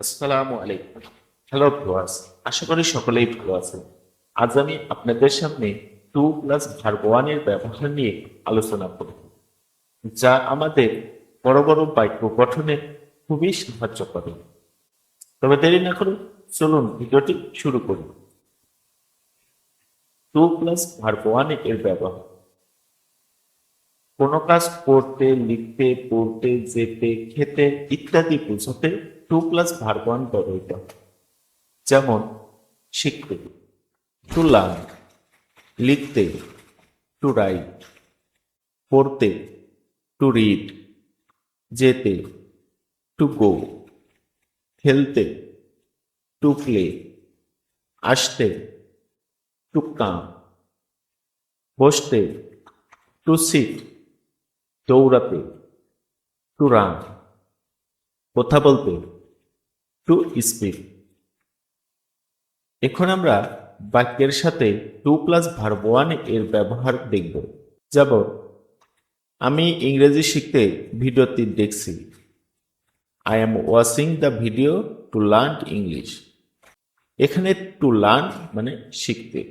আসসালামু আলাইকুম। Hello viewers, আশা করি সকলেই ভালো আছেন। আজ আমি আপনাদের সামনে টু প্লাস ভার্ব ওয়ান এর ব্যবহার নিয়ে আলোচনা করব, যা আমাদের বড় বড় বাক্য গঠনে খুবই সাহায্য করে। তবে দেরি না করে চলুন ভিডিওটি শুরু করি। টু প্লাস ভার্ব ওয়ান এর ব্যবহার কোনো কাজ করতে, লিখতে, পড়তে, যেতে, খেতে ইত্যাদি বোঝাতে টু প্লাস ভার্ব ওয়ান ব্যবহৃত হয়। যেমন শিখতে, টু লার্ন; লিখতে, টু রাইট; পড়তে, টু রিড; যেতে, টু গো; খেলতে, টু প্লে; আসতে, টু কাম; বসতে, টু সিট; দৌড়াতে, টু রান; কথা বলতে, টু স্পিক। এখন আমরা বাক্যের সাথে টু প্লাস ভার্ব ওয়ান এর ব্যবহার দেখব। যেমন আমি ইংরেজি শিখতে ভিডিওটি দেখছি। I am watching the video two learn English. এখানে টু লার্ন মানে শিখতে।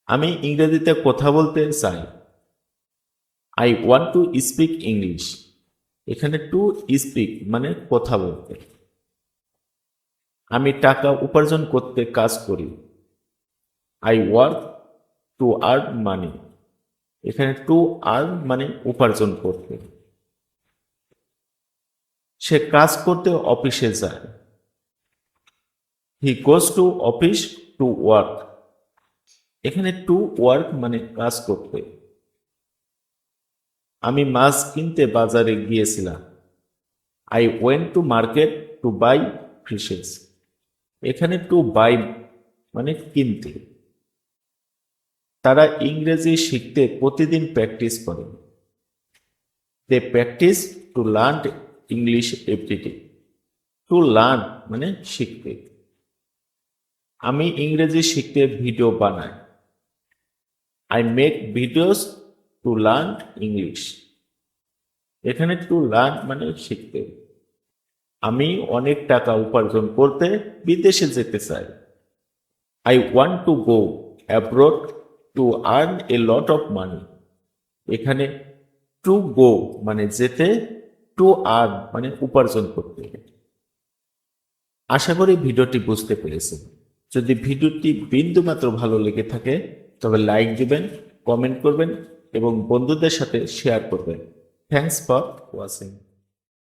আমি ইংরেজিতে কথা বলতে চাই। I want to speak English. এখানে টু স্পিক মানে কথা বলতে। আমি টাকা উপার্জন করতে কাজ করি। I work to earn money. এখানে টু আর্ন মানে উপার্জন করতে। সে কাজ করতে অফিসে যায়। He goes to office to work. এখানে টু ওয়ার্ক মানে কাজ করতে। আমি মাছ কিনতে বাজারে গিয়েছিলাম। I went to market to buy fishes. এখানে টু বাই মানে কিনতে। তারা ইংরেজি শিখতে প্রতিদিন প্র্যাকটিস করে। They practice to learn English everyday. To learn মানে শিখতে। আমি ইংরেজি শিখতে ভিডিও বানাই। I make videos to learn English. এখানে টু লার্ন মানে শিখতে। আমি অনেক টাকা উপার্জন করতে বিদেশে যেতে চাই। I want to go abroad to earn A lot of money. এখানে টু গো মানে যেতে, টু আর্ন মানে উপার্জন করতে। আশা করি ভিডিওটি বুঝতে পেরেছেন। যদি ভিডিওটি বিন্দুমাত্র ভালো লেগে থাকে তবে লাইক দিবেন, কমেন্ট করবেন এবং বন্ধুদের সাথে শেয়ার করবেন। Thanks for watching.